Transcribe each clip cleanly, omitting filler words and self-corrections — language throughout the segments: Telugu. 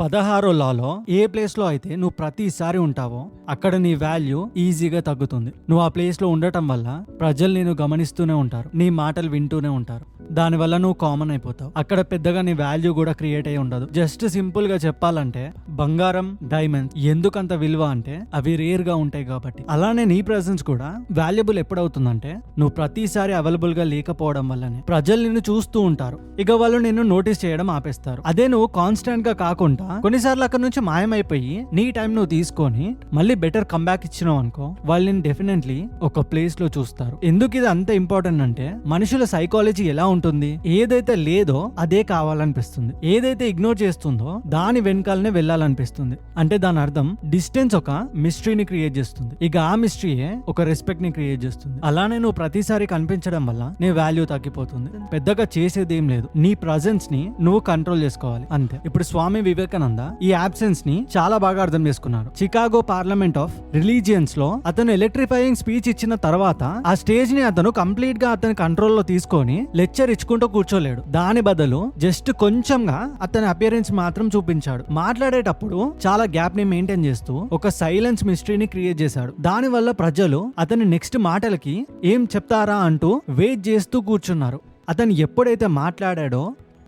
16వ లాలో ఏ ప్లేస్ లో అయితే నువ్వు ప్రతిసారి ఉంటావో అక్కడ నీ వాల్యూ ఈజీగా తగ్గుతుంది. నువ్వు ఆ ప్లేస్ లో ఉండటం వల్ల ప్రజలు నేను గమనిస్తూనే ఉంటారు, నీ మాటలు వింటూనే ఉంటారు. దానివల్ల నువ్వు కామన్ అయిపోతావు. అక్కడ పెద్దగా నీ వాల్యూ కూడా క్రియేట్ అయి ఉండదు. జస్ట్ సింపుల్ గా చెప్పాలంటే బంగారం, డైమండ్స్ ఎందుకంత విలువ అంటే అవి రేర్ గా ఉంటాయి కాబట్టి. అలానే నీ ప్రెసెన్స్ కూడా వాల్యుబుల్ ఎప్పుడవుతుందంటే నువ్వు ప్రతిసారి అవైలబుల్ గా లేకపోవడం వల్లనే. ప్రజలు నిన్ను చూస్తూ ఉంటారు, ఇక వాళ్ళు నిన్ను నోటీస్ చేయడం ఆపేస్తారు. అదే నువ్వు కాన్స్టెంట్ గా కాకుండా కొన్నిసార్లు అక్కడ నుంచి మాయమైపోయి నీ టైం నువ్వు తీసుకొని మళ్ళీ బెటర్ కంబ్యాక్ ఇచ్చినావు అనుకో, వాళ్ళని డెఫినెట్లీ ఒక ప్లేస్ లో చూస్తారు. ఎందుకు ఇది అంత ఇంపార్టెంట్ అంటే మనుషుల సైకాలజీ ఎలా ఉంటుంది, ఏదైతే లేదో అదే కావాలనిపిస్తుంది, ఏదైతే ఇగ్నోర్ చేస్తుందో దాని వెనకాలనే వెళ్ళాలనిపిస్తుంది. అంటే దాని అర్థం డిస్టెన్స్ ఒక మిస్టరీని క్రియేట్ చేస్తుంది, ఇక ఆ మిస్టరీయే ఒక రెస్పెక్ట్ ని క్రియేట్ చేస్తుంది. అలానే నువ్వు ప్రతిసారి కనిపించడం వల్ల నీ వాల్యూ తగ్గిపోతుంది. పెద్దగా చేసేది ఏం లేదు, నీ ప్రజెన్స్ ని నువ్వు కంట్రోల్ చేసుకోవాలి అంతే. ఇప్పుడు స్వామి వివేకానంద ఈ అబ్సెన్స్ ని చాలా బాగా అర్థం చేసుకున్నారు. చికాగో పార్లమెంట్ ఆఫ్ రిలీజియన్స్ లో అతను ఎలక్ట్రిఫైయింగ్ స్పీచ్ ఇచ్చిన తర్వాత ఆ స్టేజ్ ని అతను కంప్లీట్ గా అతని కంట్రోల్ లో తీసుకొని లెక్చర్ ఇచ్చుకుంటూ కూర్చోలేడు. దాని బదులు జస్ట్ కొంచెంగా అతని అపియరెన్స్ మాత్రం చూపించాడు. మాట్లాడేటప్పుడు చాలా గ్యాప్ ని మెయింటైన్ చేస్తూ ఒక సైలెన్స్ మిస్టరీని క్రియేట్ చేశాడు. దాని వల్ల ప్రజలు అతని నెక్స్ట్ మాటలకి ఏం చెప్తారా అంటూ వెయిట్ చేస్తూ కూర్చున్నారు. అతను ఎప్పుడైతే మాట్లాడాడో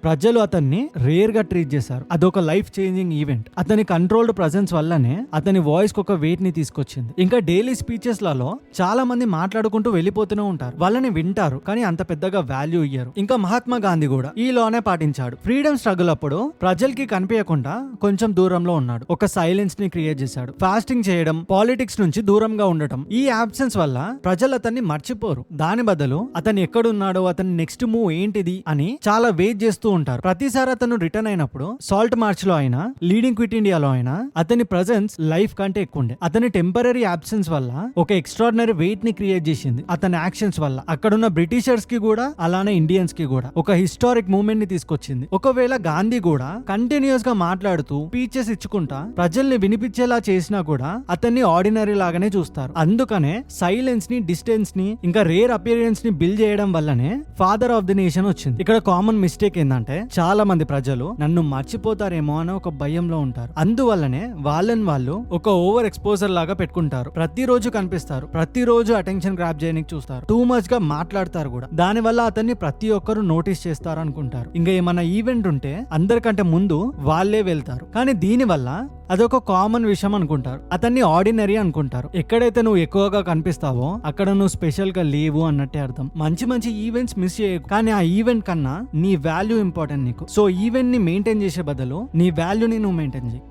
ప్రజలు అతన్ని రేర్ గా ట్రీట్ చేశారు. అదొక లైఫ్ చేంజింగ్ ఈవెంట్. అతని కంట్రోల్డ్ ప్రెజెన్స్ వల్లనే అతని వాయిస్ కు ఒక వెయిట్ ని తీసుకొచ్చింది. ఇంకా డైలీ స్పీచెస్ లలో చాలా మంది మాట్లాడుకుంటూ వెళ్ళిపోతూనే ఉంటారు, వాళ్ళని వింటారు కానీ అంత పెద్దగా వాల్యూ ఇయ్యరు. ఇంకా మహాత్మా గాంధీ కూడా ఈ లానే పాటించాడు. ఫ్రీడమ్ స్ట్రగుల్ అప్పుడు ప్రజలకి కనిపించకుండా కొంచెం దూరంలో ఉన్నాడు, ఒక సైలెన్స్ ని క్రియేట్ చేశాడు. ఫాస్టింగ్ చేయడం, పాలిటిక్స్ నుంచి దూరంగా ఉండటం, ఈ అబ్సెన్స్ వల్ల ప్రజలు అతన్ని మర్చిపోరు. దాని బదులు అతను ఎక్కడున్నాడో, అతని నెక్స్ట్ మూవ్ ఏంటిది అని చాలా వెయిట్ చేస్తూ ఉంటారు. ప్రతిసారి అతను రిటర్న్ అయినప్పుడు సాల్ట్ మార్చ్ లో అయినా, లీడింగ్ క్విట్ ఇండియాలో అయినా అతని ప్రెజెన్స్ లైఫ్ కంటే ఎక్కువ ఉండే. అతని టెంపరరీ అబ్సెన్స్ వల్ల ఒక ఎక్స్ట్రాడినరీ వెయిట్ ని క్రియేట్ చేసింది. అతని యాక్షన్స్ వల్ల అక్కడున్న బ్రిటిషర్స్ కి కూడా అలానే ఇండియన్స్ కి కూడా ఒక హిస్టారిక్ మూమెంట్ ని తీసుకొచ్చింది. ఒకవేళ గాంధీ కూడా కంటిన్యూస్ గా మాట్లాడుతూ స్పీచెస్ ఇచ్చుకుంటా ప్రజల్ని వినిపించేలా చేసినా కూడా అతన్ని ఆర్డినరీ లాగానే చూస్తారు. అందుకనే సైలెన్స్ ని, డిస్టెన్స్ ని, ఇంకా రేర్ అపియరెన్స్ ని బిల్డ్ చేయడం వల్లనే ఫాదర్ ఆఫ్ ది నేషన్ వచ్చింది. ఇక్కడ కామన్ మిస్టేక్ ఏంటంటే చాలా మంది ప్రజలు నన్ను మర్చిపోతారేమో అని ఒక భయంలో ఉంటారు. అందువల్లనే వాళ్ళని వాళ్ళు ఒక ఓవర్ ఎక్స్పోజర్ లాగా పెట్టుకుంటారు. ప్రతిరోజు కనిపిస్తారు, ప్రతిరోజు అటెన్షన్ గ్రాప్ చేయడానికి చూస్తారు, టూ మచ్ గా మాట్లాడతారు కూడా. దాని వల్ల అతన్ని ప్రతి ఒక్కరు నోటీస్ చేస్తారు అనుకుంటారు. ఇంకా ఏమన్నా ఈవెంట్ ఉంటే అందరికంటే ముందు వాళ్ళే వెళ్తారు. కానీ దీని వల్ల అదొక కామన్ విషయం అనుకుంటారు, అతన్ని ఆర్డినరీ అనుకుంటారు. ఎక్కడైతే నువ్వు ఎక్కువగా కనిపిస్తావో అక్కడ నువ్వు స్పెషల్ గా లేవు అన్నట్టే అర్థం. మంచి మంచి ఈవెంట్స్ మిస్ చేయకు, కానీ ఆ ఈవెంట్ కన్నా నీ వాల్యూ ఇంపార్టెంట్ నీకు. సో ఈవెంట్ ని మెయింటైన్ చేసే బదులు నీ వాల్యూని నువ్వు మెయింటైన్ చేయి.